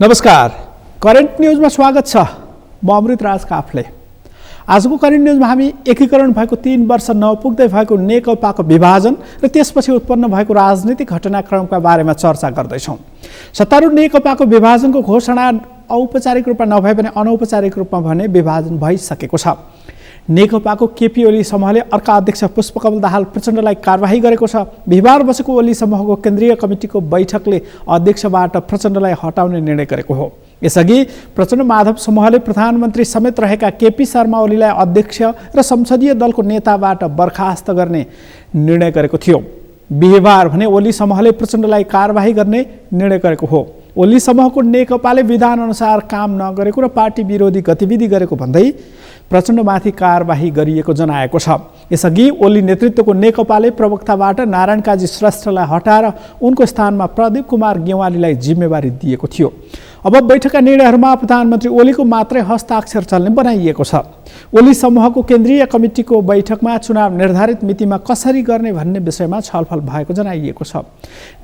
नमस्कार, करेन्ट न्यूजमा स्वागत छ। म अमृत राज काफले। आजको करेन्ट न्यूजमा हामी एकीकरण भएको 3 वर्ष नपुग्दै भएको नेकपाको विभाजन र त्यसपछि उत्पन्न भएको राजनीतिक घटनाक्रमका बारेमा चर्चा गर्दैछौँ। सत्तारूढ नेकपाको विभाजनको घोषणा औपचारिक रूपमा नभए पनि अनौपचारिक रूपमा भने विभाजन भइसकेको छ। नेकपाको केपी ओली समूहले अर्का अध्यक्ष पुष्पकमल दाहाल प्रचण्डलाई कारबाही गरेको छ। बिहिबार बसेको ओली समूहको केन्द्रीय कमिटीको बैठकले अध्यक्षबाट प्रचण्डलाई हटाउने निर्णय गरेको हो। यसअघि प्रचण्ड माधव समूहले प्रधानमन्त्री समेत रहेका केपी शर्मा ओलीलाई अध्यक्ष र संसदीय दलको नेताबाट बर्खास्त गर्ने निर्णय गरेको थियो। बिहिबार भने ओली समूहले प्रचण्डलाई कारबाही गर्ने निर्णय गरेको हो। ओली समूहको नेकपाले विधान अनुसार काम नगरेको र पार्टी विरोधी गतिविधि गरेको भन्दै प्रचण्डमाथि कारबाही गरिएको जनाएको छ। यसअघि ओली नेतृत्वको नेकपाले प्रवक्ताबाट नारायण काजी श्रेष्ठलाई हटाएर उनको स्थानमा प्रदीप कुमार गेवालीलाई जिम्मेवारी दिएको थियो। अब बैठकका निर्णयहरूमा प्रधानमन्त्री ओलीको मात्रै हस्ताक्षर चल्ने बनाइएको छ। ओली समूहको केन्द्रीय कमिटीको बैठकमा चुनाव निर्धारित मितिमा कसरी गर्ने भन्ने विषयमा छलफल भएको जनाइएको छ।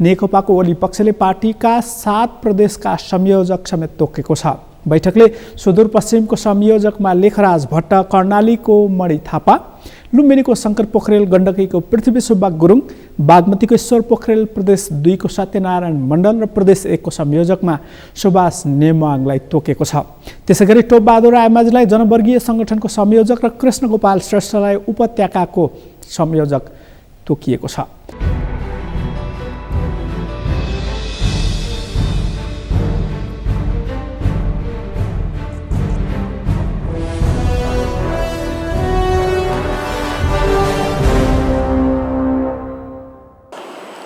नेकपाको ओली पक्षले पार्टीका 7 प्रदेशका संयोजक समेत तोकेको छ। बैठकले सुदूरपश्चिमको संयोजकमा लेखराज भट्ट, कर्णालीको मणि थापा, लुम्बिनीको शङ्कर पोखरेल, गण्डकीको पृथ्वी सुब्बा गुरुङ, बागमतीको ईश्वर पोखरेल, प्रदेश 2 को सत्यनारायण मण्डल र प्रदेश 1 को संयोजकमा सुभाष नेमाङलाई तोकेको छ। त्यसैगरी टोपबहादुर रायमाझीलाई जनवर्गीय सङ्गठनको संयोजक र कृष्ण गोपाल श्रेष्ठलाई उपत्यकाको संयोजक तोकिएको छ।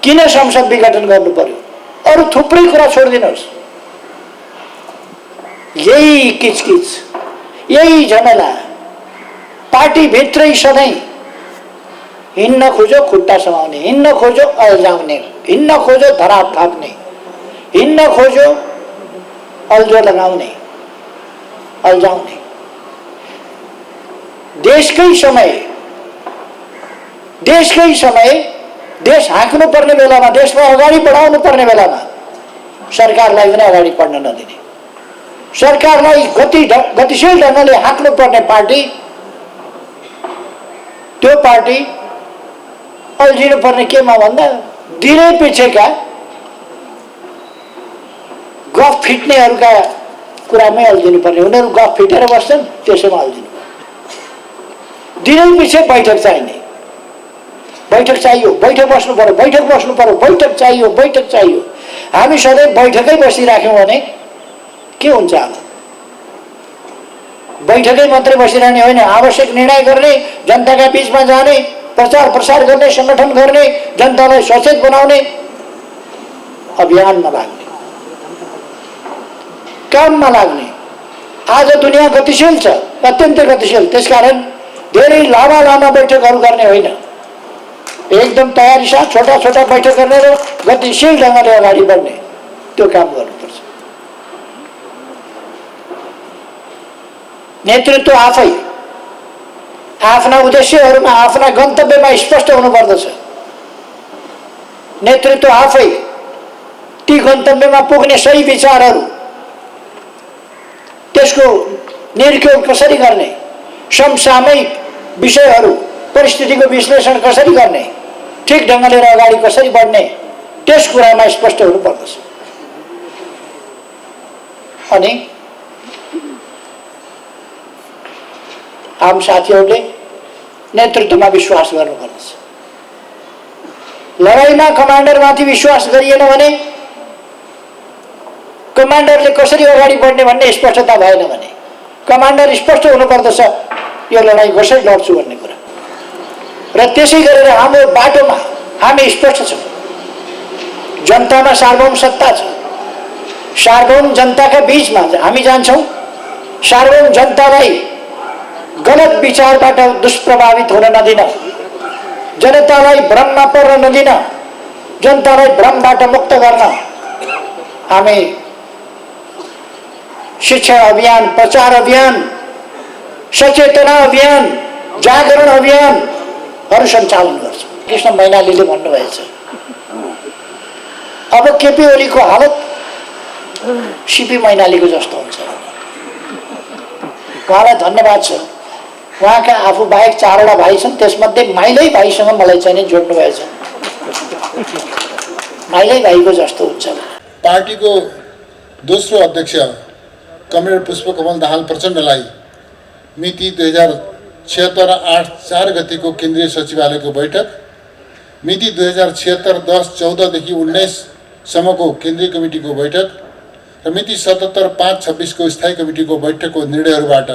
किन संसद विघटन गर्नु पर्यो? अरू थुप्रै कुरा छोडिदिनुहोस्। यही किचकिच, यही झमेला, पार्टीभित्रै सधैँ हिँड्न खोजो खुट्टा समाउने, हिँड्न खोजो अल्झाउने, हिँड्न खोजो धराप थाप्ने, हिँड्न खोजो अल्झो लगाउने, अल्झाउने। देशकै समय देश हाँक्नु पर्ने बेलामा, देशलाई अगाडि बढाउनु पर्ने बेलामा सरकारलाई पनि अगाडि बढ्न नदिने, सरकारलाई गतिशील ढङ्गले हाँक्नु पर्ने पार्टी, त्यो पार्टी अल्झिनु पर्ने केमा भन्दा दिनै पिछेका गफ फिट्नेहरूका कुरामै अल्झिनु पर्ने। उनीहरू गफ फिटेर बस्छन्, त्यसैमा अल्झिनु। दिनै पछि बैठक चाहिने, बैठक चाहियो, बैठक बस्नु पर्यो, बैठक बस्नु पर्यो, बैठक चाहियो, बैठक चाहियो। हामी सधैँ बैठकै बसिराख्यौँ भने के हुन्छ? अब बैठकै मात्रै बसिरहने होइन, आवश्यक निर्णय गर्ने, जनताका बीचमा जाने, प्रचार प्रसार गर्ने, सङ्गठन गर्ने, जनतालाई सचेत बनाउने, अभियानमा लाग्ने, काममा लाग्ने। आज दुनियाँ गतिशील छ, अत्यन्तै गतिशील। त्यसकारण धेरै लामा बैठकहरू गर्ने होइन, एकदम तयारी साथ छोटा छोटा बैठक गर्ने र गतिशील ढङ्गले अगाडि बढ्ने, त्यो काम गर्नुपर्छ। नेतृत्व आफै आफ्ना उद्देश्यहरूमा, आफ्ना गन्तव्यमा स्पष्ट हुनुपर्दछ। नेतृत्व आफै ती गन्तव्यमा पुग्ने सही विचारहरू, त्यसको निरीक्षण कसरी गर्ने, समसामयिक विषयहरू, परिस्थितिको विश्लेषण कसरी गर्ने, ठिक ढङ्गले अगाडि कसरी बढ्ने, त्यस कुरामा स्पष्ट हुनुपर्दछ। अनि आम साथीहरूले नेतृत्वमा विश्वास गर्नुपर्दछ। लडाइँमा कमान्डरमाथि विश्वास गरिएन भने, कमान्डरले कसरी अगाडि बढ्ने भन्ने स्पष्टता भएन भने, कमान्डर स्पष्ट हुनुपर्दछ यो लडाइँ कसरी लड्छु भन्ने कुरा। र त्यसै गरेर हाम्रो बाटोमा हामी स्पष्ट छौँ। जनतामा सार्वभौम सत्ता छ, सार्वभौम जनताका बीचमा हामी जान्छौँ। सार्वभौम जनतालाई गलत विचारबाट दुष्प्रभावित हुन नदिन, जनतालाई भ्रममा पर्न नदिन, जनतालाई भ्रमबाट मुक्त गर्न हामी शिक्षा अभियान, प्रचार अभियान, सचेतना अभियान, जागरण अभियानहरू सञ्चालन गर्छ। कृष्ण मैनालीले भन्नुभएछ, अब केपी ओलीको हालत सिपी मैनालीको जस्तो हुन्छ। उहाँलाई धन्यवाद छ, उहाँका आफू बाहेक 4वटा भाइ छन्, त्यसमध्ये माइलै भाइसँग मलाई चाहिँ जोड्नु भएछ। माइलै भाइको जस्तो हुन्छ। पार्टीको दोस्रो अध्यक्ष कमरेड पुष्पकमल दाहाल प्रचण्डलाई मिति 2076 8 4 गतिको केन्द्रीय सचिवालयको बैठक, मिति 2076 10 14 देखि 19 सम्मको केन्द्रीय कमिटीको बैठक र मिति 77 5 26 को स्थायी कमिटीको बैठकको निर्णयहरूबाट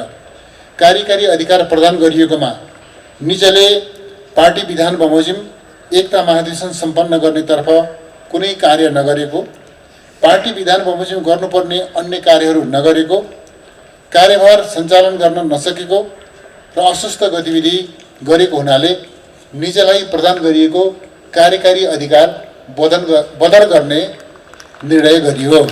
कार्यकारी अधिकार प्रदान गरिएकोमा निजले पार्टी विधान बमोजिम एकता महाधिवेशन सम्पन्न गर्नेतर्फ कुनै कार्य नगरेको, पार्टी विधान बमोजिम गर्नुपर्ने अन्य कार्यहरू नगरेको, कार्यभार सञ्चालन गर्न नसकेको र अस्वस्थ गतिविधि गरेको हुनाले निजलाई प्रदान गरिएको कार्यकारी अधिकार बदर गर्ने निर्णय गरियो।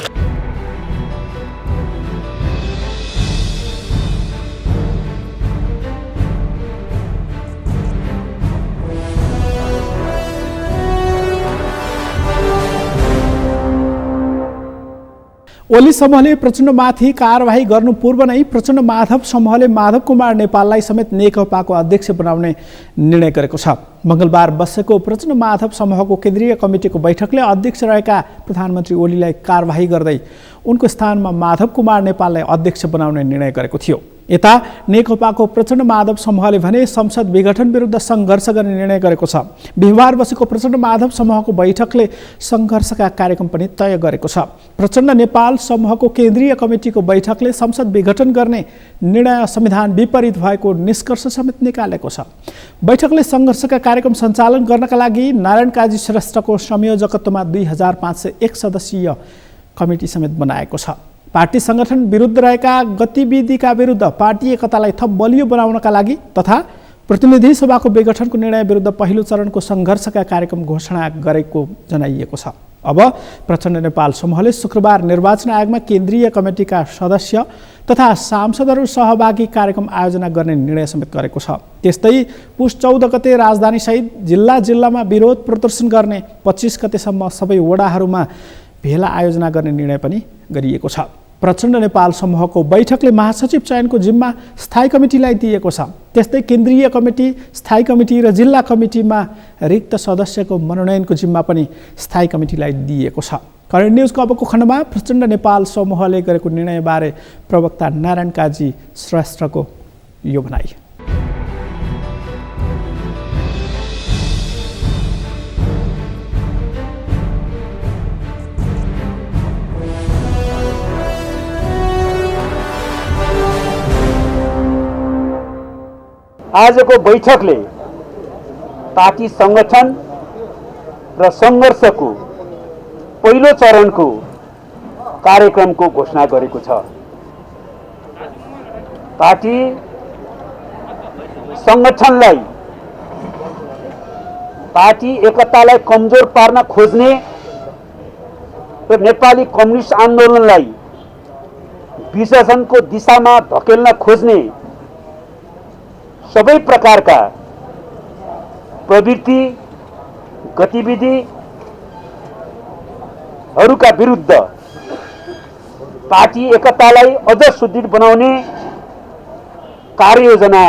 ओली समूहले प्रचण्डमाथि कारबाही गर्नु पूर्व नै प्रचण्ड माधव समूहले माधव कुमार नेपाललाई समेत नेकपाको अध्यक्ष बनाउने निर्णय गरेको छ। मंगलबार बसेको प्रचण्ड माधव समूहको केन्द्रीय कमिटीको बैठकले अध्यक्ष रहेका प्रधानमन्त्री ओलीलाई कारबाही गर्दै उनको स्थानमा माधव कुमार नेपाललाई अध्यक्ष बनाउने निर्णय गरेको थियो। यता नेकपाको प्रचण्ड माधव समूहले भने संसद विघटन विरुद्ध सङ्घर्ष गर्ने निर्णय गरेको छ। बिहिबार बसेको प्रचण्ड माधव समूहको बैठकले सङ्घर्षका कार्यक्रम पनि तय गरेको छ। प्रचण्ड नेपाल समूहको केन्द्रीय कमिटीको बैठकले संसद विघटन गर्ने निर्णय संविधान विपरीत भएको निष्कर्ष समेत निकालेको छ। बैठकले सङ्घर्षका कार्यक्रम सञ्चालन गर्नका लागि नारायण काजी श्रेष्ठको संयोजकत्वमा 2501 सदस्यीय कमिटी समेत बनाएको छ। पार्टी संगठन विरुद्ध रहेका गतिविधिका विरुद्ध पार्टी एकतालाई थप बलियो बनाउनका लागि तथा प्रतिनिधि सभाको विघटनको निर्णय विरुद्ध पहिलो चरणको सङ्घर्षका कार्यक्रम घोषणा गरेको जनाइएको छ। अब प्रचण्ड नेपाल समूहले शुक्रबार निर्वाचन आयोगमा केन्द्रीय कमिटीका सदस्य तथा सांसदहरू सहभागी कार्यक्रम आयोजना गर्ने निर्णय समेत गरेको छ। त्यस्तै पुस 14 गते राजधानीसहित जिल्लामा विरोध प्रदर्शन गर्ने 25 गतेसम्म सबै वडाहरूमा भेला आयोजना गर्ने निर्णय पनि गरिएको छ। प्रचण्ड नेपाल समूहको बैठकले महासचिव चयनको जिम्मा स्थायी कमिटीलाई दिएको छ। त्यस्तै केन्द्रीय कमिटी, स्थायी कमिटी र जिल्ला कमिटीमा रिक्त सदस्यको मनोनयनको जिम्मा पनि स्थायी कमिटीलाई दिएको छ। करेन्ट न्युजको अबको खण्डमा प्रचण्ड नेपाल समूहले गरेको निर्णयबारे प्रवक्ता नारायण काजी श्रेष्ठको यो भनाइ। आजको बैठकले पार्टी संगठन र सङ्घर्षको पहिलो चरणको कार्यक्रमको घोषणा गरेको छ। पार्टी संगठनलाई पार्टी एकतालाई कमजोर पार्न खोज्ने र नेपाली कम्युनिस्ट आन्दोलनलाई विभाजनको दिशामा धकेल्न खोज्ने सबै प्रकारका प्रवृत्ति गतिविधिहरूका विरुद्ध पार्टी एकतालाई अझ सुदृढ बनाउने कार्ययोजना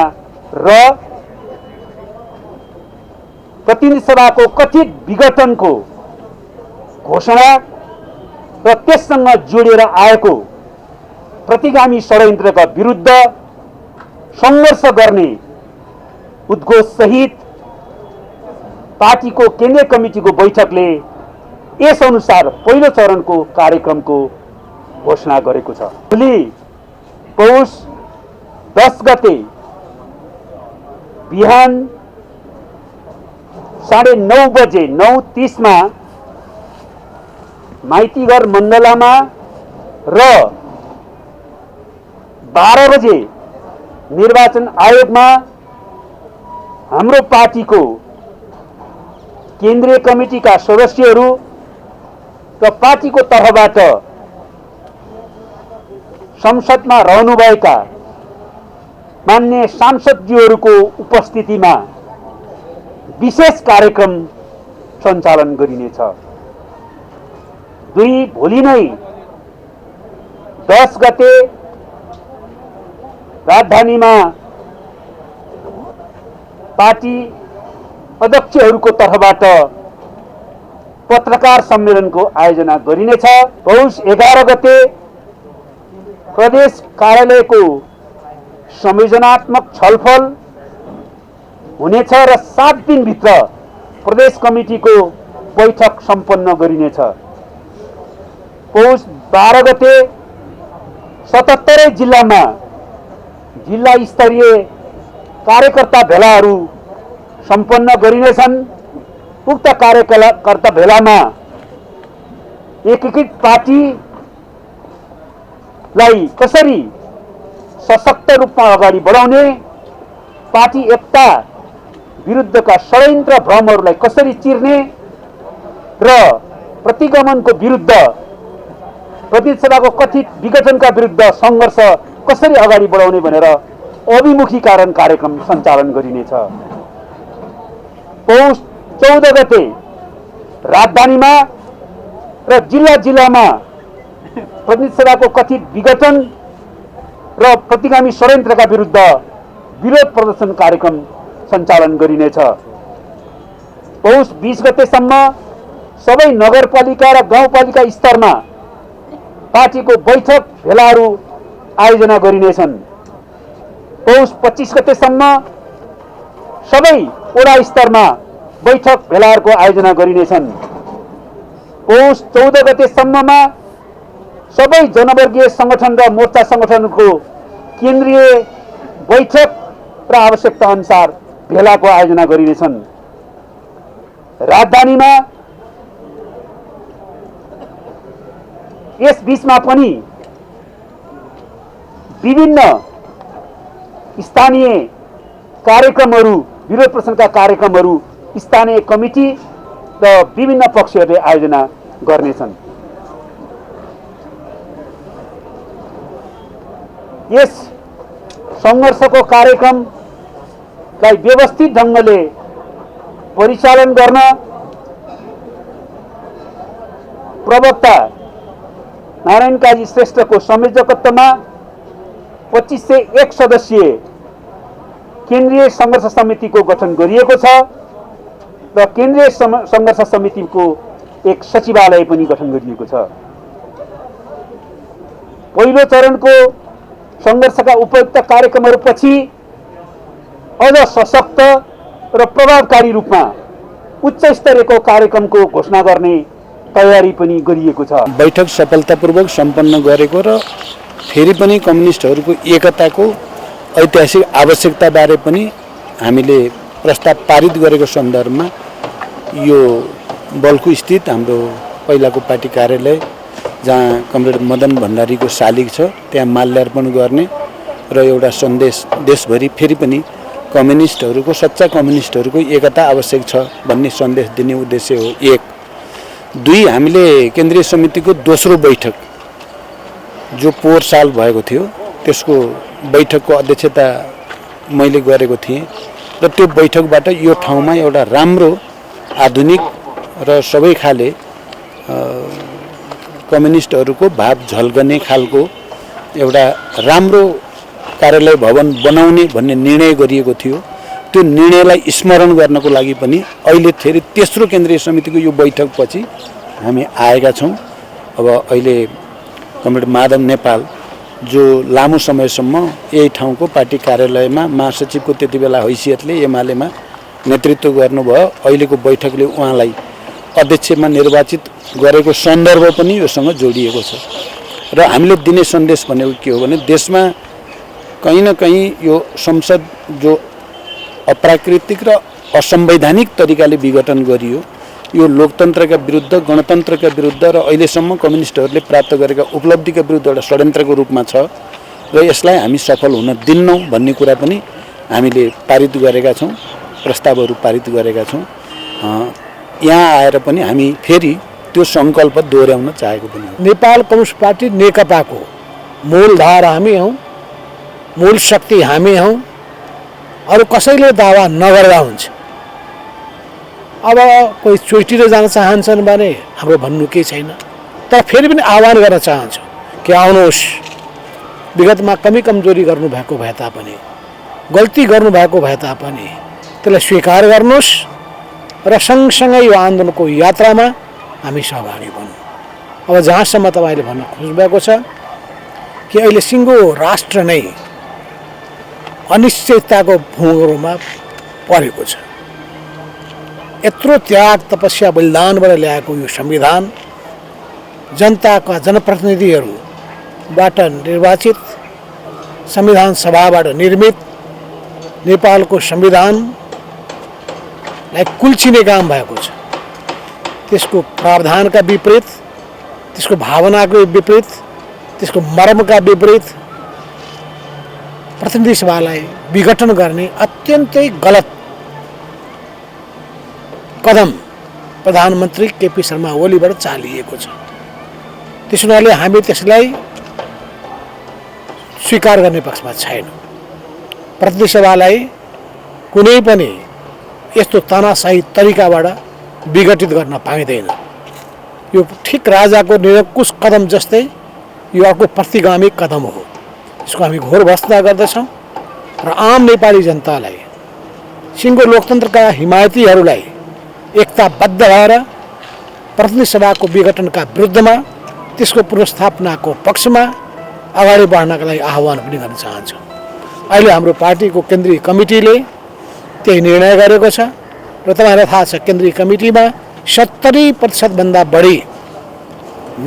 र प्रतिनिधि सभाको कथित विघटनको घोषणा र त्यससँग जोडिएर आएको प्रतिगामी षड्यन्त्रका विरुद्ध सङ्घर्ष गर्ने उद्घोष सहित पार्टीको केन्द्रीय कमिटीको बैठकले यस अनुसार पहिलो चरणको कार्यक्रमको घोषणा गरेको छ। भोलि पौष 10 गते बिहान 9:30 बजे 9:30 मा माइतीघर मण्डलामा र 12 बजे निर्वाचन आयोगमा हाम्रो पार्टीको केन्द्रीय कमिटीका सदस्यहरू र पार्टीको तर्फबाट संसदमा रहनुभएका मान्य सांसदज्यूहरूको उपस्थितिमा विशेष कार्यक्रम सञ्चालन गरिनेछ। भोलि नै 10 गते राजधानीमा पार्टी अध्यक्षहरूको तर्फबाट पत्रकार सम्मेलनको आयोजना गरिनेछ। पौष 11 गते प्रदेश कार्यालयको संयोजनात्मक छलफल हुनेछ र 7 दिनभित्र प्रदेश कमिटीको बैठक सम्पन्न गरिनेछ। पौष 12 गते 77 जिल्लामा जिल्ला स्तरीय कार्यकर्ता भेलाहरू सम्पन्न गरिनेछन्। उक्त कार्यकर्ता भेलामा एकीकृत पार्टीलाई कसरी सशक्त रूपमा अगाडि बढाउने, पार्टी एकता विरुद्धका षड्यन्त्र भ्रमहरूलाई कसरी चिर्ने र प्रतिगमनको विरुद्ध प्रतिस्पर्धाको कथित विघटनका विरुद्ध सङ्घर्ष कसरी अगाडि बढाउने भनेर अभिमुखीकरण कार्यक्रम सञ्चालन गरिनेछ। पौष 14 गते राजधानीमा र जिल्लामा प्रतिस्पर्धाको कथित विघटन र प्रतिगामी षड्यन्त्रका विरुद्ध विरोध प्रदर्शन कार्यक्रम सञ्चालन गरिनेछ। पौष 20 गतेसम्म सबै नगरपालिका र गाउँपालिका स्तरमा पार्टीको बैठक भेलाहरू आयोजना गरिनेछन्। पौष 25 गतेसम्म सबै वडा स्तरमा बैठक भेलाहरूको आयोजना गरिनेछन्। पौष 14 गतेसम्ममा सबै जनवर्गीय सङ्गठन र मोर्चा सङ्गठनको केन्द्रीय बैठक र आवश्यकता अनुसार भेलाको आयोजना गरिनेछन्। राजधानीमा यस बीचमा पनि विभिन्न स्थानीय कार्यक्रमहरू, विरोध प्रदर्शनका कार्यक्रमहरू स्थानीय कमिटी र विभिन्न पक्षहरूले आयोजना गर्नेछन्। यस सङ्घर्षको कार्यक्रमलाई व्यवस्थित ढङ्गले परिचालन गर्न प्रवक्ता नारायण काजी श्रेष्ठको संयोजकत्वमा 2501 सदस्यीय केन्द्रीय सङ्घर्ष समितिको गठन गरिएको छ र केन्द्रीय सङ्घर्ष समितिको एक सचिवालय पनि गठन गरिएको छ। पहिलो चरणको सङ्घर्षका उपयुक्त कार्यक्रमहरूपछि अझ सशक्त र प्रभावकारी रूपमा उच्च स्तरीयको कार्यक्रमको घोषणा गर्ने तयारी पनि गरिएको छ। बैठक सफलतापूर्वक सम्पन्न गरेको र फेरि पनि कम्युनिस्टहरूको एकताको ऐतिहासिक आवश्यकताबारे पनि हामीले प्रस्ताव पारित गरेको सन्दर्भमा यो बल्खु स्थित हाम्रो पहिलाको पार्टी कार्यालय जहाँ कमरेड मदन भण्डारीको शालिग छ त्यहाँ माल्यार्पण गर्ने र एउटा सन्देश देशभरि फेरि पनि कम्युनिस्टहरूको सच्चा कम्युनिस्टहरूको एकता आवश्यक छ भन्ने सन्देश दिने उद्देश्य हो। 1 2 हामीले केन्द्रीय समितिको दोस्रो बैठक जो पोहोर साल भएको थियो त्यसको बैठकको अध्यक्षता मैले गरेको थिएँ र त्यो बैठकबाट यो ठाउँमा एउटा राम्रो आधुनिक र सबै खाले कम्युनिस्टहरूको भाव झल्कने खालको एउटा राम्रो कार्यालय भवन बनाउने भन्ने निर्णय गरिएको थियो। त्यो निर्णयलाई स्मरण गर्नको लागि पनि अहिले फेरि तेस्रो केन्द्रीय समितिको यो बैठकपछि हामी आएका छौँ। अब अहिले कमरेड माधव नेपाल जो लामो समयसम्म यही ठाउँको पार्टी कार्यालयमा महासचिवको त्यति बेला हैसियतले एमालेमा नेतृत्व गर्नुभयो। अहिलेको बैठकले उहाँलाई अध्यक्षमा निर्वाचित गरेको सन्दर्भ पनि योसँग जोडिएको छ र हामीले दिने सन्देश भनेको के हो भने देशमा कहीँ न कहीँ यो संसद जो अप्राकृतिक र असंवैधानिक तरिकाले विघटन गरियो यो लोकतन्त्रका विरुद्ध गणतन्त्रका विरुद्ध र अहिलेसम्म कम्युनिस्टहरूले प्राप्त गरेका उपलब्धिका विरुद्ध एउटा षड्यन्त्रको रूपमा छ र यसलाई हामी सफल हुन दिन्नौँ भन्ने कुरा पनि हामीले पारित गरेका छौँ, प्रस्तावहरू पारित गरेका छौँ। यहाँ आएर पनि हामी फेरि त्यो सङ्कल्प दोहोऱ्याउन चाहेको पनि हो। नेपाल कम्युनिस्ट पार्टी नेकपाको मूलधार हामी हौँ, मूल शक्ति हामी हौँ, अरू कसैले दावा नगर्दा हुन्छ। अब कोही चोइटिएर जान चाहन्छन् भने हाम्रो भन्नु केही छैन, तर फेरि पनि आह्वान गर्न चाहन्छु कि आउनुहोस्, विगतमा कमी कमजोरी गर्नुभएको भए तापनि, गल्ती गर्नुभएको भए तापनि त्यसलाई स्वीकार गर्नुहोस् र सँगसँगै यो आन्दोलनको यात्रामा हामी सहभागी बनौँ। अब जहाँसम्म तपाईँले भन्न खोज्नुभएको छ कि अहिले सिङ्गो राष्ट्र नै अनिश्चितताको भुँगरोमा परेको छ। यत्रो त्याग तपस्या बलिदानबाट ल्याएको यो संविधान जनताका जनप्रतिनिधिहरूबाट निर्वाचित संविधान सभाबाट निर्मित नेपालको संविधानलाई कुल्चिने काम भएको छ। त्यसको प्रावधानका विपरीत, त्यसको भावनाको विपरीत, त्यसको मर्मका विपरीत प्रतिनिधि सभालाई विघटन गर्ने अत्यन्तै गलत कदम प्रधानमन्त्री केपी शर्मा ओलीबाट चालिएको छ। त्यस हुनाले हामी त्यसलाई स्वीकार गर्ने पक्षमा छैनौँ। प्रतिनिधि सभालाई कुनै पनि यस्तो तानाशाही तरिकाबाट विघटित गर्न पाइँदैन। यो ठिक राजाको निरङ्कुश कदम जस्तै यो अर्को प्रतिगामी कदम हो। यसको हामी घोर भर्त्सना गर्दछौँ र आम नेपाली जनतालाई, सिङ्गो लोकतन्त्रका हिमायतीहरूलाई एकताबद्ध भएर प्रतिनिधि सभाको विघटनका विरुद्धमा, त्यसको पुनर्स्थापनाको पक्षमा अगाडि बढ्नका लागि आह्वान पनि गर्न चाहन्छु। अहिले हाम्रो पार्टीको केन्द्रीय कमिटीले त्यही निर्णय गरेको छ र तपाईँलाई थाहा छ केन्द्रीय कमिटीमा 70% बढी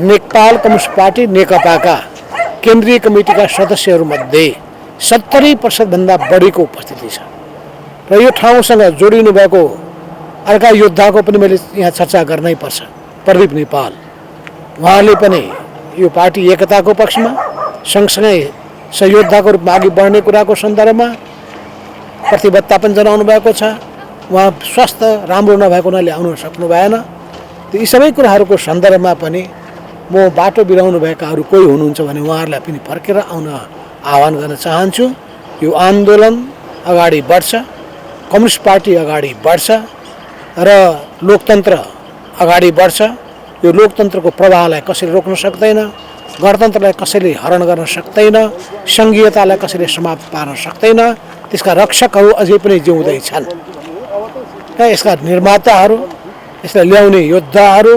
नेपाल कम्युनिस्ट पार्टी नेकपाका केन्द्रीय कमिटीका सदस्यहरूमध्ये 70% बढीको उपस्थिति छ र यो ठाउँसँग जोडिनु भएको अर्का योद्धाको पनि मैले यहाँ चर्चा गर्नै पर्छ। प्रदीप नेपाल, उहाँले पनि यो पार्टी एकताको पक्षमा सँगसँगै सहयोद्धाको रूपमा अघि बढ्ने कुराको सन्दर्भमा प्रतिबद्धता पनि जनाउनु भएको छ। उहाँ स्वास्थ्य राम्रो नभएको हुनाले आउन सक्नु भएन। यी सबै कुराहरूको सन्दर्भमा पनि म बाटो बिराउनु भएका अरू कोही हुनुहुन्छ भने उहाँहरूलाई पनि फर्केर आउन आह्वान गर्न चाहन्छु। यो आन्दोलन अगाडि बढ्छ, कम्युनिस्ट पार्टी अगाडि बढ्छ र लोकतन्त्र अगाडि बढ्छ। यो लोकतन्त्रको प्रवाहलाई कसैले रोक्न सक्दैन, गणतन्त्रलाई कसैले हरण गर्न सक्दैन, सङ्घीयतालाई कसैले समाप्त पार्न सक्दैन। त्यसका रक्षकहरू अझै पनि जिउँदै छन् र यसका निर्माताहरू, यसलाई ल्याउने योद्धाहरू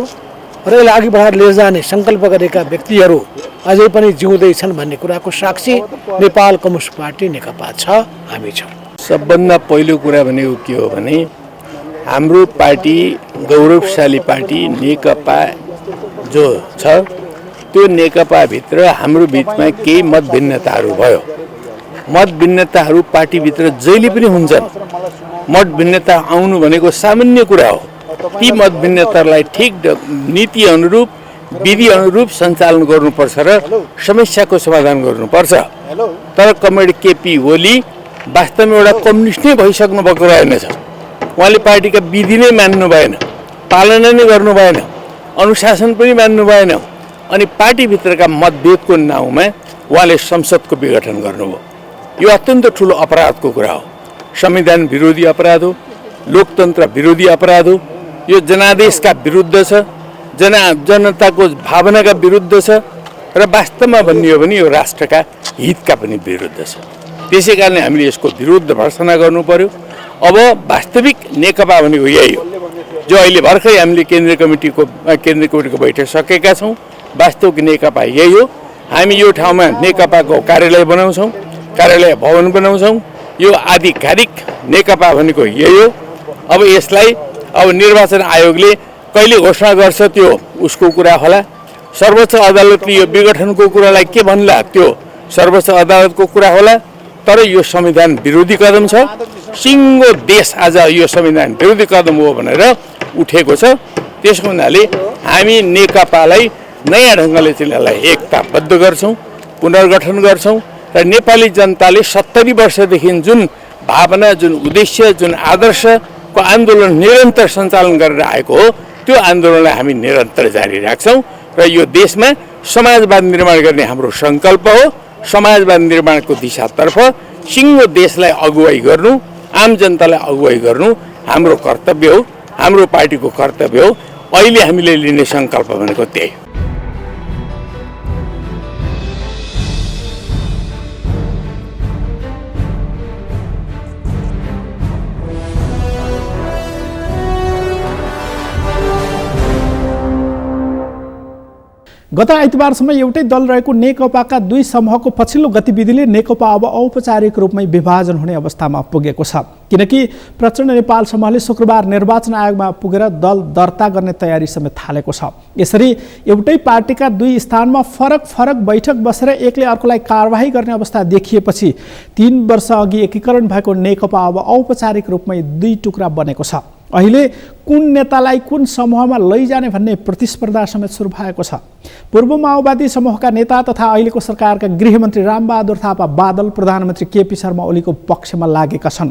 र यसलाई अघि बढाएर लैजाने सङ्कल्प गरेका व्यक्तिहरू अझै पनि जिउँदै छन् भन्ने कुराको साक्षी नेपाल कम्युनिस्ट पार्टी नेकपा छ, हामी छौँ। सबभन्दा पहिलो कुरा भनेको के हो भने हाम्रो पार्टी गौरवशाली पार्टी नेकपा जो छ त्यो नेकपाभित्र हाम्रो बिचमा केही मतभिन्नताहरू भयो। मतभिन्नताहरू पार्टीभित्र जहिले पनि हुन्छन्। मतभिन्नता आउनु भनेको सामान्य कुरा हो। ती मतभिन्नतालाई ठिक नीति अनुरूप, विधि अनुरूप सञ्चालन गर्नुपर्छ र समस्याको समाधान गर्नुपर्छ। तर कमरेड केपी ओली वास्तवमा एउटा कम्युनिस्ट नै भइसक्नु भएको रहेनछ। उहाँले पार्टीका विधि नै मान्नु भएन, पालना नै गर्नु भएन, अनुशासन पनि मान्नु भएन। अनि पार्टीभित्रका मतभेदको नाउँमा उहाँले संसदको विघटन गर्नुभयो। यो अत्यन्त ठुलो अपराधको कुरा हो। संविधान विरोधी अपराध हो, लोकतन्त्र विरोधी अपराध हो। यो जनादेशका विरुद्ध छ, जनताको भावनाका विरुद्ध छ र वास्तवमा भन्ने हो भने यो राष्ट्रका हितका पनि विरुद्ध छ। त्यसै कारणले हामीले यसको विरुद्ध भर्त्सना गर्नु पर्यो। अब वास्तविक नेकपा भनेको यही हो जो अहिले भर्खरै हामीले केन्द्रीय कमिटीको बैठक सकेका छौँ। वास्तविक नेकपा यही हो। हामी यो ठाउँमा नेकपाको कार्यालय बनाउँछौँ, कार्यालय भवन बनाउँछौँ। यो आधिकारिक नेकपा भनेको यही हो। अब यसलाई अब निर्वाचन आयोगले कहिले घोषणा गर्छ त्यो उसको कुरा होला। सर्वोच्च अदालतले यो विघटनको कुरालाई के भन्ला त्यो सर्वोच्च अदालतको कुरा होला। तर यो संविधान विरोधी कदम छ। सिङ्गो देश आज यो संविधान विरोधी कदम हो भनेर उठेको छ। त्यसको हुनाले हामी नेकपालाई नयाँ ढङ्गले त्यसलाई एकताबद्ध गर्छौँ, पुनर्गठन गर्छौँ र नेपाली जनताले 70 वर्षदेखि जुन भावना, जुन उद्देश्य, जुन आदर्शको आन्दोलन निरन्तर सञ्चालन गरेर आएको हो त्यो आन्दोलनलाई हामी निरन्तर जारी राख्छौँ र यो देशमा समाजवाद निर्माण गर्ने हाम्रो सङ्कल्प हो। समाजवाद निर्माणको दिशातर्फ सिङ्गो देशलाई अगुवाई गर्नु, आम जनतालाई अगुवाई गर्नु हाम्रो कर्तव्य हो, हाम्रो पार्टीको कर्तव्य हो। अहिले हामीले लिने सङ्कल्प भनेको त्यही हो। गत आइतबारसम्म एउटै दल रहेको नेकपाका दुई समूहको पछिल्लो गतिविधिले नेकपा अब औपचारिक रूपमै विभाजन हुने अवस्थामा पुगेको छ, किनकि प्रचण्ड नेपाल समूहले शुक्रबार निर्वाचन आयोगमा पुगेर दल दर्ता गर्ने तयारी समेत थालेको छ। यसरी एउटै पार्टीका दुई स्थानमा फरक फरक बैठक बसेर एकले अर्कोलाई कारबाही गर्ने अवस्था देखिएपछि 3 वर्ष अघि एकीकरण भएको नेकपा अब औपचारिक रूपमै दुई टुक्रा बनेको छ। अहिले कुन नेतालाई कुन समूहमा लैजाने भन्ने प्रतिस्पर्धा समेत सुरु भएको छ। पूर्व माओवादी समूहका नेता तथा अहिलेको सरकारका गृहमन्त्री रामबहादुर थापा बादल प्रधानमन्त्री केपी शर्मा ओलीको पक्षमा लागेका छन्।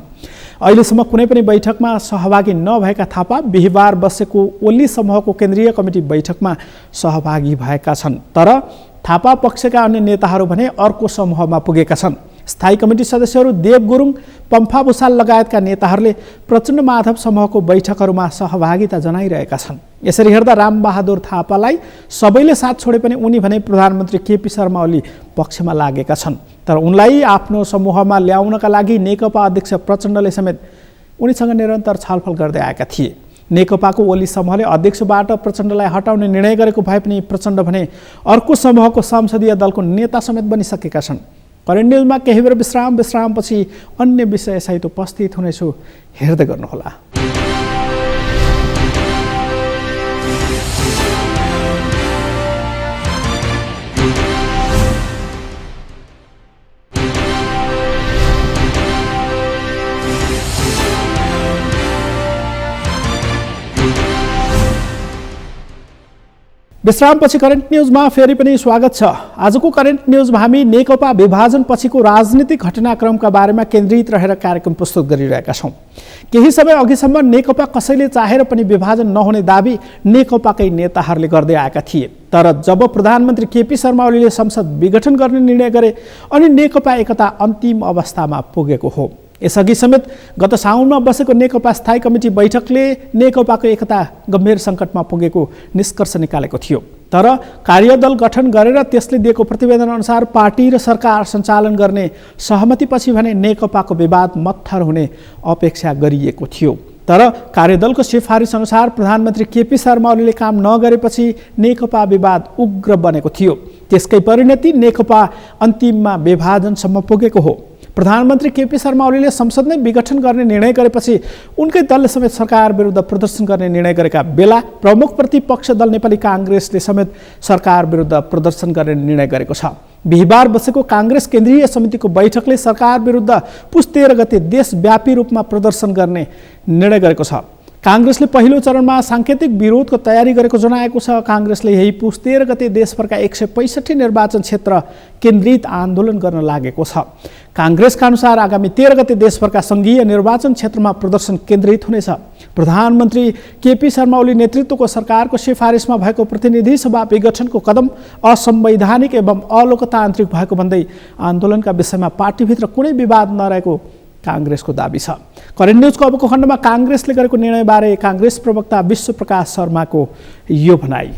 अहिलेसम्म कुनै पनि बैठकमा सहभागी नभएका थापा बिहिबार बसेको ओली समूहको केन्द्रीय कमिटी बैठकमा सहभागी भएका छन्। तर थापा पक्षका अन्य नेताहरू भने अर्को समूहमा पुगेका छन्। स्थायी कमिटी सदस्यहरू देव गुरुङ, पम्फा भुसाल लगायतका नेताहरूले प्रचण्ड माधव समूहको बैठकहरूमा सहभागिता जनाइरहेका छन्। यसरी हेर्दा रामबहादुर थापालाई सबैले साथ छोडे पनि उनी भने प्रधानमन्त्री केपी शर्मा ओली पक्षमा लागेका छन्। तर उनलाई आफ्नो समूहमा ल्याउनका लागि नेकपा अध्यक्ष प्रचण्डले समेत उनीसँग निरन्तर छलफल गर्दै आएका थिए। नेकपाको ओली समूहले अध्यक्षबाट प्रचण्डलाई हटाउने निर्णय गरेको भए पनि प्रचण्ड भने अर्को समूहको संसदीय दलको नेता समेत बनिसकेका छन्। करेन्ट न्युजमा केही बेर विश्रामपछि अन्य विषयसहित उपस्थित हुनेछु, हेर्दै गर्नुहोला। विश्रामपछि करेन्ट न्युजमा फेरि पनि स्वागत छ। आजको करेन्ट न्युजमा हामी नेकपा विभाजन पछिको राजनीतिक घटनाक्रमका बारेमा केन्द्रित रहेर कार्यक्रम प्रस्तुत गरिरहेका छौँ। केही समय अघिसम्म नेकपा कसैले चाहेर पनि विभाजन नहुने दाबी नेकपाकै नेताहरूले गर्दै आएका थिए। तर जब प्रधानमन्त्री केपी शर्मा ओलीले संसद विघटन गर्ने निर्णय गरे अनि नेकपा एकता अन्तिम अवस्थामा पुगेको हो। यसअघि समेत गत साउनमा बसेको नेकपा स्थायी कमिटी बैठकले नेकपाको एकता गम्भीर सङ्कटमा पुगेको निष्कर्ष निकालेको थियो। तर कार्यदल गठन गरेर त्यसले दिएको प्रतिवेदन अनुसार पार्टी र सरकार सञ्चालन गर्ने सहमतिपछि भने नेकपाको विवाद मत्थर हुने अपेक्षा गरिएको थियो। तर कार्यदलको सिफारिस अनुसार प्रधानमन्त्री केपी शर्मा ओलीले काम नगरेपछि नेकपा विवाद उग्र बनेको थियो। त्यसकै परिणति नेकपा अन्तिममा विभाजनसम्म पुगेको हो। प्रधानमन्त्री केपी शर्मा ओलीले संसद नै विघटन गर्ने निर्णय गरेपछि उनकै दलले समेत सरकार विरुद्ध प्रदर्शन गर्ने निर्णय गरेका बेला प्रमुख प्रतिपक्ष दल नेपाली काङ्ग्रेसले समेत सरकार विरुद्ध प्रदर्शन गर्ने निर्णय गरेको छ। बिहिबार बसेको काङ्ग्रेस केन्द्रीय समितिको बैठकले सरकार विरुद्ध पुस 13 गते देशव्यापी रूपमा प्रदर्शन गर्ने निर्णय गरेको छ। काङ्ग्रेसले पहिलो चरणमा साङ्केतिक विरोधको तयारी गरेको जनाएको छ। काङ्ग्रेसले यही पुस 13 गते देशभरका 165 निर्वाचन क्षेत्र केन्द्रित आन्दोलन गर्न लागेको छ। काङ्ग्रेसका अनुसार आगामी 13 गते देशभरका सङ्घीय निर्वाचन क्षेत्रमा प्रदर्शन केन्द्रित हुनेछ। प्रधानमन्त्री केपी शर्मा ओली नेतृत्वको सरकारको सिफारिसमा भएको प्रतिनिधि सभा विघटनको कदम असंवैधानिक एवं अलोकतान्त्रिक भएको भन्दै आन्दोलनका विषयमा पार्टीभित्र कुनै विवाद नरहेको काङ्ग्रेसको दाबी छ। करेन्ट न्युजको अबको खण्डमा काङ्ग्रेसले गरेको निर्णयबारे काङ्ग्रेस प्रवक्ता विश्वप्रकाश शर्माको यो भनाई।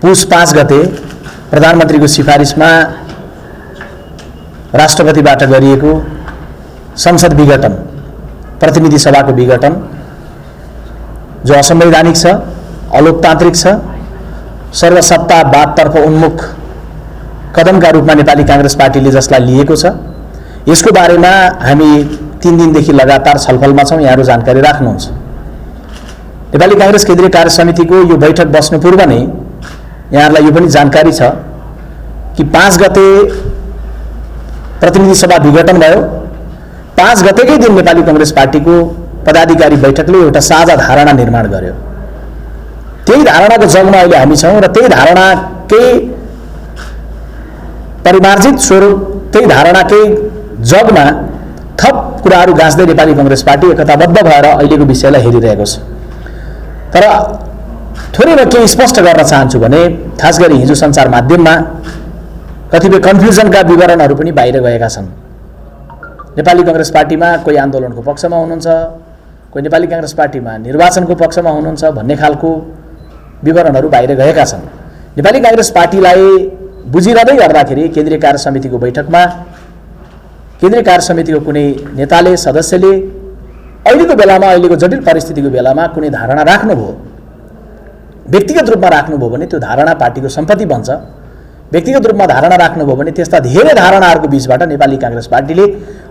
पुस 5 गते प्रधानमन्त्रीको सिफारिसमा राष्ट्रपतिबाट गरिएको संसद विघटन, प्रतिनिधि सभाको विघटन जो असंवैधानिक छ, अलोकतान्त्रिक छ, सर्वसत्तावादतर्फ उन्मुख कदमका रूपमा नेपाली काङ्ग्रेस पार्टीले जसलाई लिएको छ, यसको बारेमा हामी 3 दिनदेखि लगातार छलफलमा छौँ। यहाँहरू जानकारी राख्नुहुन्छ। नेपाली काङ्ग्रेस केन्द्रीय कार्य समितिको यो बैठक बस्नु पूर्व नै यहाँहरूलाई यो पनि जानकारी छ कि 5 गते प्रतिनिधि सभा विघटन भयो। 5 गतेकै दिन नेपाली काङ्ग्रेस पार्टीको पदाधिकारी बैठकले एउटा साझा धारणा निर्माण गर्यो। त्यही धारणाको जगमा अहिले हामी छौँ र त्यही धारणाकै परिमार्जित स्वरूप, त्यही धारणाकै जगमा थप कुराहरू गाँच्दै नेपाली काङ्ग्रेस पार्टी एकताबद्ध भएर अहिलेको विषयलाई हेरिरहेको छ। तर थोरै म केही स्पष्ट गर्न चाहन्छु भने खास गरी हिजो सञ्चार माध्यममा कतिपय कन्फ्युजनका विवरणहरू पनि बाहिर गएका छन्। नेपाली काङ्ग्रेस पार्टीमा कोही आन्दोलनको पक्षमा हुनुहुन्छ, कोही नेपाली काङ्ग्रेस पार्टीमा निर्वाचनको पक्षमा हुनुहुन्छ भन्ने खालको विवरणहरू बाहिर गएका छन्। नेपाली कांग्रेस पार्टीलाई बुझिरहँदै गर्दाखेरि केन्द्रीय कार्य समितिको बैठकमा केन्द्रीय कार्य समितिको कुनै नेताले सदस्यले अहिलेको बेलामा अहिलेको जटिल परिस्थितिको बेलामा कुनै धारणा राख्नुभयो, व्यक्तिगत रूपमा राख्नुभयो भने त्यो धारणा पार्टीको सम्पत्ति बन्छ। व्यक्तिगत रूपमा धारणा राख्नुभयो भने त्यस्ता धेरै धारणाहरूको बीचबाट नेपाली कांग्रेस पार्टीले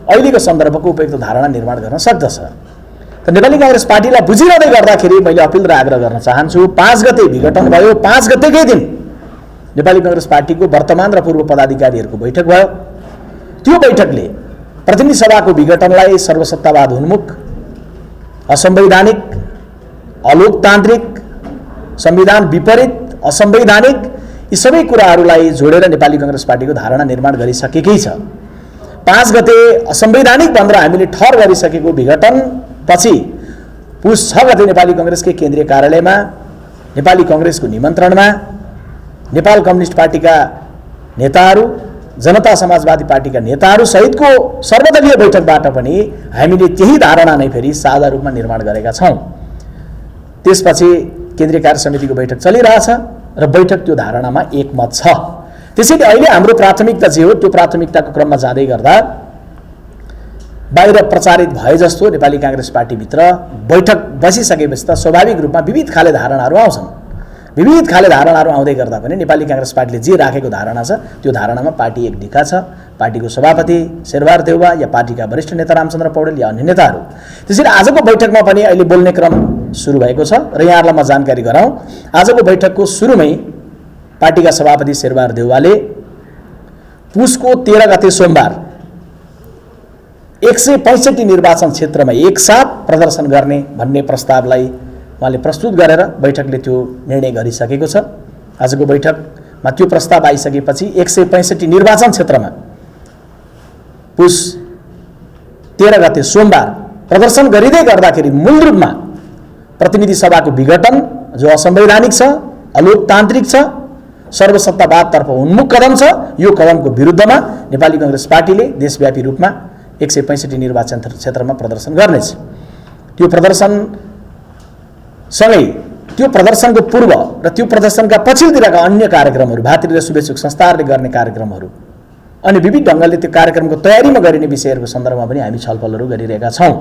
अहिलेको सन्दर्भको उपयुक्त धारणा निर्माण गर्न सक्दछ। त नेपाली कांग्रेस पार्टीलाई बुझिरहँदै गर्दाखेरि मैले अपिल र आग्रह गर्न चाहन्छु, 5 गते विघटन भयो, 5 गतेकै दिन नेपाली कांग्रेस पार्टीको वर्तमान र पूर्व पदाधिकारीहरूको बैठक भयो। त्यो बैठकले प्रतिनिधि सभाको विघटनलाई सर्वसत्तावाद उन्मुख, असंवैधानिक, अलोकतान्त्रिक, संविधान विपरीत, असंवैधानिक यी सबै कुराहरूलाई जोडेर नेपाली कांग्रेस पार्टीको धारणा निर्माण गरिसकेकै छ। 5 गते असंवैधानिक भनेर हामीले ठहर गरिसकेको विघटन पछि पुस 6 गते नेपाली कांग्रेसकै केन्द्रीय कार्यालयमा नेपाली कांग्रेसको निमन्त्रणमा नेपाल कम्युनिस्ट पार्टीका नेताहरू, जनता समाजवादी पार्टीका नेताहरू सहितको सर्वदलीय बैठकबाट पनि हामीले त्यही धारणा नै फेरि साझा रूपमा निर्माण गरेका छौँ। त्यसपछि केन्द्रीय कार्य समितिको बैठक चलिरहेछ र बैठक त्यो धारणामा एकमत छ। त्यसैले अहिले हाम्रो प्राथमिकता जे हो त्यो प्राथमिकताको क्रममा जाँदै गर्दा बाहिर प्रचारित भए जस्तो नेपाली कांग्रेस पार्टीभित्र बैठक बसिसकेपछि त स्वाभाविक रूपमा विविध खाले धारणाहरू आउँछन्। विविध खाले धारणाहरू आउँदै गर्दा पनि नेपाली कांग्रेस पार्टीले जे राखेको धारणा छ त्यो धारणामा पार्टी एक ढिका छ। पार्टीको सभापति शेरबहादुर देउवा या पार्टीका वरिष्ठ नेता रामचन्द्र पौडेल या अन्य नेताहरू। त्यसैले आजको बैठकमा पनि अहिले बोल्ने क्रम सुरु भएको छ र यहाँहरूलाई म जानकारी गराउँ, आजको बैठकको सुरुमै पार्टीका सभापति शेरबहादुर देउवाले पुसको 13 गते सोमबार 165 निर्वाचन क्षेत्रमा एकसाथ प्रदर्शन गर्ने भन्ने प्रस्तावलाई उहाँले प्रस्तुत गरेर बैठकले त्यो निर्णय गरिसकेको छ। आजको बैठकमा त्यो प्रस्ताव आइसकेपछि 165 निर्वाचन क्षेत्रमा पुस 13 गते सोमबार प्रदर्शन गरिँदै गर्दाखेरि मूल रूपमा प्रतिनिधि सभाको विघटन जो असंवैधानिक छ, अलोकतान्त्रिक छ, सर्वसत्तावादतर्फ उन्मुख कदम छ, यो कदमको विरुद्धमा नेपाली कांग्रेस पार्टीले देशव्यापी रूपमा 165 निर्वाचन क्षेत्रमा प्रदर्शन गर्नेछ। त्यो प्रदर्शन सँगै त्यो प्रदर्शनको पूर्व र त्यो प्रदर्शनका पछिल्लोतिरका अन्य कार्यक्रमहरू, भातृ र शुभेच्छुक संस्थाहरूले गर्ने कार्यक्रमहरू अनि विविध ढङ्गले त्यो कार्यक्रमको तयारीमा गरिने विषयहरूको सन्दर्भमा पनि हामी छलफलहरू गरिरहेका छौँ।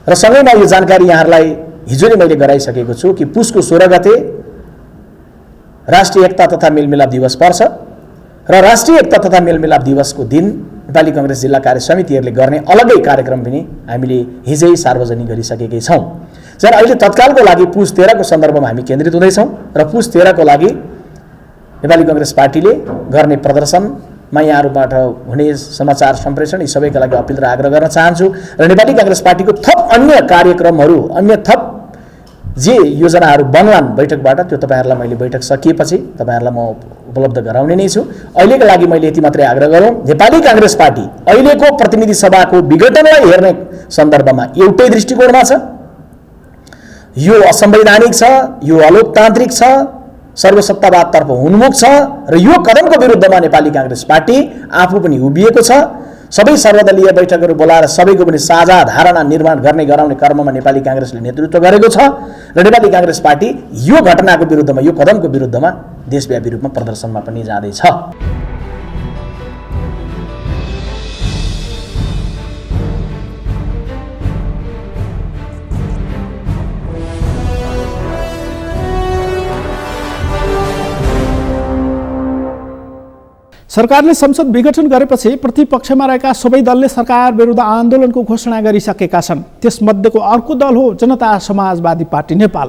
र सँगैमा यो जानकारी यहाँहरूलाई हिजो नै मैले गराइसकेको छु कि पुसको 16 गते राष्ट्रिय एकता तथा मेलमिलाप दिवस पर्छ र राष्ट्रिय एकता तथा मेलमिलाप दिवसको दिन नेपाली कांग्रेस जिल्ला कार्य समितिहरूले गर्ने अलग्गै कार्यक्रम पनि हामीले हिजै सार्वजनिक गरिसकेकै छौँ। जन अहिले तत्कालको लागि पुस 13 को सन्दर्भमा हामी केन्द्रित हुँदैछौँ र पुस 13 को लागि नेपाली कांग्रेस पार्टीले गर्ने प्रदर्शनमा यहाँहरूबाट हुने समाचार सम्प्रेषण यी सबैका लागि अपिल र आग्रह गर्न चाहन्छु र नेपाली कांग्रेस पार्टीको थप अन्य कार्यक्रमहरू, अन्य थप जे योजनाहरू बन्लान् बैठकबाट त्यो तपाईहरुलाई मैले बैठक सकिएपछि तपाईहरुलाई म उपलब्ध गराउने नै छु। अहिलेको लागि मैले यति मात्रै आग्रह गरौँ, नेपाली कांग्रेस पार्टी अहिलेको प्रतिनिधि सभाको विघटनलाई हेर्ने सन्दर्भमा एउटै दृष्टिकोणमा छ। यो असंवैधानिक छ, यो अलोकतान्त्रिक छ, सर्वसत्तावादतर्फ उन्मुख छ र यो कदमको विरुद्धमा नेपाली कांग्रेस पार्टी आफू पनि उभिएको छ। सबै सर्वदलीय बैठकहरू बोलाएर सबैको पनि साझा धारणा निर्माण गर्ने गराउने कर्ममा नेपाली कांग्रेसले नेतृत्व गरेको छ र नेपाली कांग्रेस पार्टी यो घटनाको विरुद्धमा, यो कदमको विरुद्धमा देशव्यापी रूपमा प्रदर्शनमा पनि जाँदैछ। सरकारले संसद विघटन गरेपछि प्रतिपक्षमा रहेका सबै दलले सरकार विरुद्ध आन्दोलनको घोषणा गरिसकेका छन्। त्यसमध्येको अर्को दल हो जनता समाजवादी पार्टी नेपाल।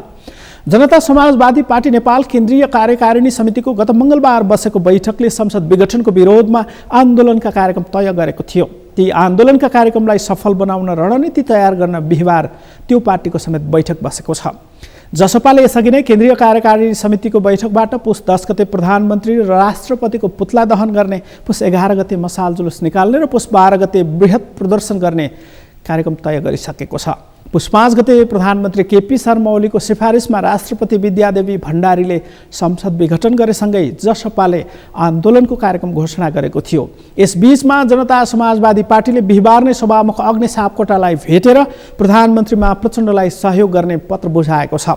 जनता समाजवादी पार्टी नेपाल केन्द्रीय कार्यकारिणी समितिको गत मंगलबार बसेको बैठकले संसद विघटनको विरोधमा आन्दोलनका कार्यक्रम तय गरेको थियो। ती आन्दोलनका कार्यक्रमलाई सफल बनाउन रणनीति तयार गर्न बिहिबार त्यो पार्टीको समेत बैठक बसेको छ। जसपाले यसअघि नै केन्द्रीय कार्यकारिणी समितिको बैठकबाट पुस 10 गते प्रधानमन्त्री र राष्ट्रपतिको पुतला दहन गर्ने, पुस 11 गते मसाल जुलुस निकाल्ने र पुस 12 गते बृहत प्रदर्शन गर्ने कार्यक्रम तय गरिसकेको छ। पुष 5 गते प्रधानमन्त्री केपी शर्मा ओलीको सिफारिसमा राष्ट्रपति विद्यादेवी भण्डारीले संसद विघटन गरेसँगै जसपाले आन्दोलनको कार्यक्रम घोषणा गरेको थियो। यसबीचमा जनता समाजवादी पार्टीले बिहिबार नै सभामुख अग्नि सापकोटालाई भेटेर प्रधानमन्त्रीमा प्रचण्डलाई सहयोग गर्ने पत्र बुझाएको छ।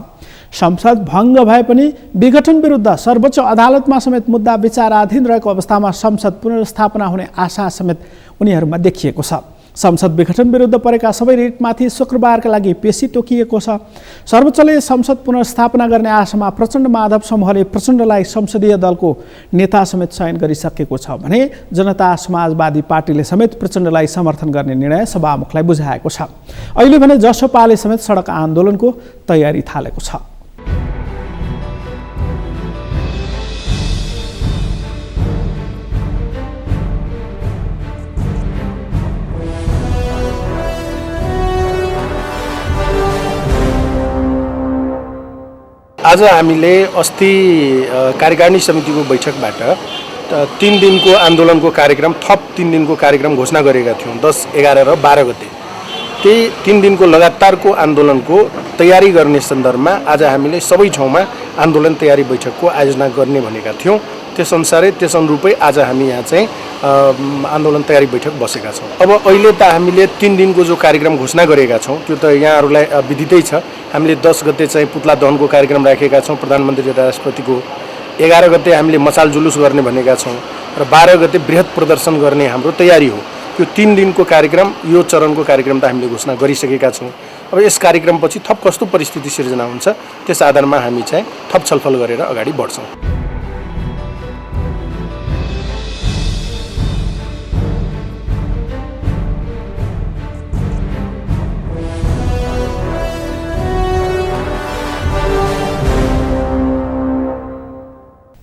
संसद भङ्ग भए पनि विघटन विरुद्ध सर्वोच्च अदालतमा समेत मुद्दा विचाराधीन रहेको अवस्थामा संसद पुनर्स्थापना हुने आशा समेत उनीहरूमा देखिएको छ। संसद विघटन विरुद्ध परेका सबै रिटमाथि शुक्रबारका लागि पेशी तोकिएको छ। सर्वोच्चले संसद पुनर्स्थापना गर्ने आशामा प्रचण्ड माधव समूहले प्रचण्डलाई संसदीय दलको नेता समेत चयन गरिसकेको छ भने जनता समाजवादी पार्टीले समेत प्रचण्डलाई समर्थन गर्ने निर्णय सभामुखलाई बुझाएको छ। अहिले भने जसपाले समेत सडक आन्दोलनको तयारी थालेको छ। आज हामीले अस्ति कार्यकारिणी समितिको बैठकबाट 3 दिनको आन्दोलनको कार्यक्रम थप 3 दिनको कार्यक्रम घोषणा गरेका थियौँ 10, 11 र 12 गते। त्यही 3 दिनको लगातारको आन्दोलनको तयारी गर्ने सन्दर्भमा आज हामीले सबै ठाउँमा आन्दोलन तयारी बैठकको आयोजना गर्ने भनेका थियौँ। त्यसअनुसारै त्यसअनुरूपै आज हामी यहाँ चाहिँ आन्दोलन तयारी बैठक बसेका छौँ। अब अहिले त हामीले 3 दिनको जो कार्यक्रम घोषणा गरेका छौँ त्यो त यहाँहरूलाई विदितै छ। हामीले 10 गते चाहिँ पुतला दहनको कार्यक्रम राखेका छौँ प्रधानमन्त्री र राष्ट्रपतिको। 11 गते हामीले मसाल जुलुस गर्ने भनेका छौँ र 12 गते बृहत प्रदर्शन गर्ने हाम्रो तयारी हो। यो 3 दिनको कार्यक्रम यो चरणको कार्यक्रम त हामीले घोषणा गरिसकेका छौँ। अब यस कार्यक्रमपछि थप कस्तो परिस्थिति सिर्जना हुन्छ त्यस आधारमा हामी चाहिँ थप छलफल गरेर अगाडि बढ्छौँ।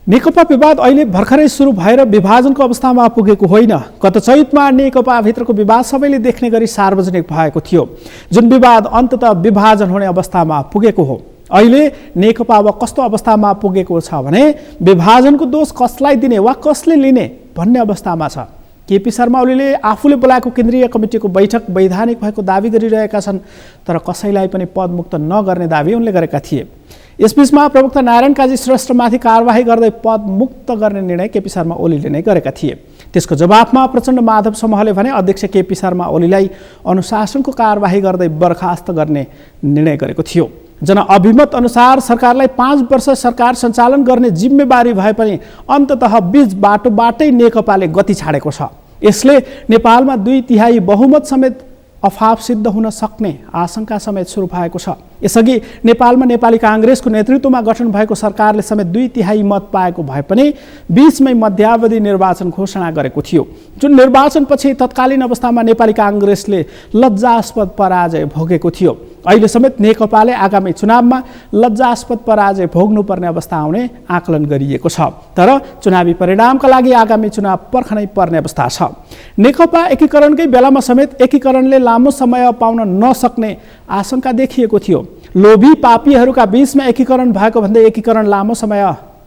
नेकपा विवाद अहिले भर्खरै सुरु भएर विभाजनको अवस्थामा पुगेको होइन। गत चैतमा नेकपाभित्रको विवाद सबैले देख्ने गरी सार्वजनिक भएको थियो, जुन विवाद अन्ततः विभाजन हुने अवस्थामा पुगेको हो। अहिले नेकपा अब कस्तो अवस्थामा पुगेको छ भने विभाजनको दोष कसलाई दिने वा कसले लिने भन्ने अवस्थामा छ। केपी शर्मा ओलीले आफूले बोलाएको केन्द्रीय कमिटीको बैठक वैधानिक भएको दावी गरिरहेका छन्, तर कसैलाई पनि पदमुक्त नगर्ने दावी उनले गरेका थिए। यसबीचमा प्रवक्ता नारायण काजी श्रेष्ठमाथि कारवाही गर्दै पदमुक्त गर्ने निर्णय केपी शर्मा ओलीले नै गरेका थिए। त्यसको जवाफमा प्रचण्ड माधव समूहले भने अध्यक्ष केपी शर्मा ओलीलाई अनुशासनको कारवाही गर्दै बर्खास्त गर्ने निर्णय गरेको थियो। जनअभिमत अनुसार सरकारलाई 5 वर्ष सरकार सञ्चालन गर्ने जिम्मेवारी भए पनि अन्ततः बीच बाटोबाटै नेकपाले गति छाडेको छ। यसले नेपालमा 2/3 बहुमत समेत अफाव सिद्ध हुन सक्ने आशंका समेत सुरु भएको छ। यसअघि नेपालमा नेपाली काङ्ग्रेसको नेतृत्वमा गठन भएको सरकारले समेत 2/3 मत पाएको भए पनि बीचमै मध्यावधि निर्वाचन घोषणा गरेको थियो, जुन निर्वाचनपछि तत्कालीन अवस्थामा नेपाली काङ्ग्रेसले लज्जास्पद पराजय भोगेको थियो। अहिले समेत नेकपाले आगामी चुनावमा लज्जास्पद पराजय भोग्नुपर्ने अवस्था आउने आकलन गरिएको छ। तर चुनावी परिणामका लागि आगामी चुनाव पर्खनै पर्ने अवस्था छ। नेकपा एकीकरणकै बेलामा समेत एकीकरणले लामो समय पाउन नसक्ने आशंका देखिएको थियो। लोभी पापीहरूका बीचमा एकीकरण भएको भन्दै एकीकरण लामो समय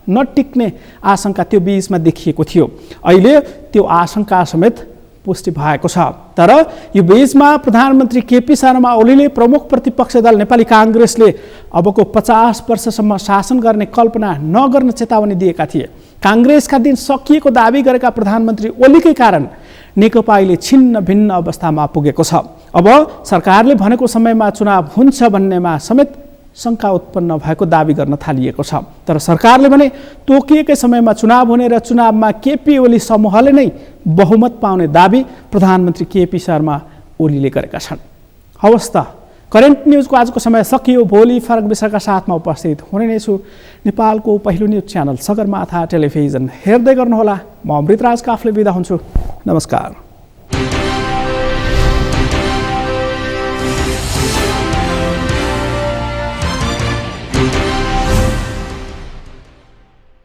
नटिक्ने आशंका त्यो बीचमा देखिएको थियो। अहिले त्यो आशंका समेत पुष्टि भएको छ। तर यो बीचमा प्रधानमन्त्री केपी शर्मा ओलीले प्रमुख प्रतिपक्ष दल नेपाली काङ्ग्रेसले अबको 50 वर्षसम्म शासन गर्ने कल्पना नगर्न चेतावनी दिएका थिए। काङ्ग्रेसका दिन सकिएको दावी गरेका प्रधानमन्त्री ओलीकै कारण नेकपा अहिले छिन्न भिन्न अवस्थामा पुगेको छ। अब सरकारले भनेको समयमा चुनाव हुन्छ भन्नेमा समेत शङ्का उत्पन्न भएको दावी गर्न थालिएको छ। तर सरकारले भने तोकिएकै समयमा चुनाव हुने र चुनावमा केपी ओली समूहले नै बहुमत पाउने दावी प्रधानमन्त्री केपी शर्मा ओलीले गरेका छन्। हवस् त, करेन्ट न्युजको आजको समय सकियो। भोलि फरक विषयका साथमा उपस्थित हुने नै छु। नेपालको पहिलो न्युज च्यानल सगरमाथा टेलिभिजन हेर्दै गर्नुहोला। म अमृतराज काफले बिदा हुन्छु। नमस्कार।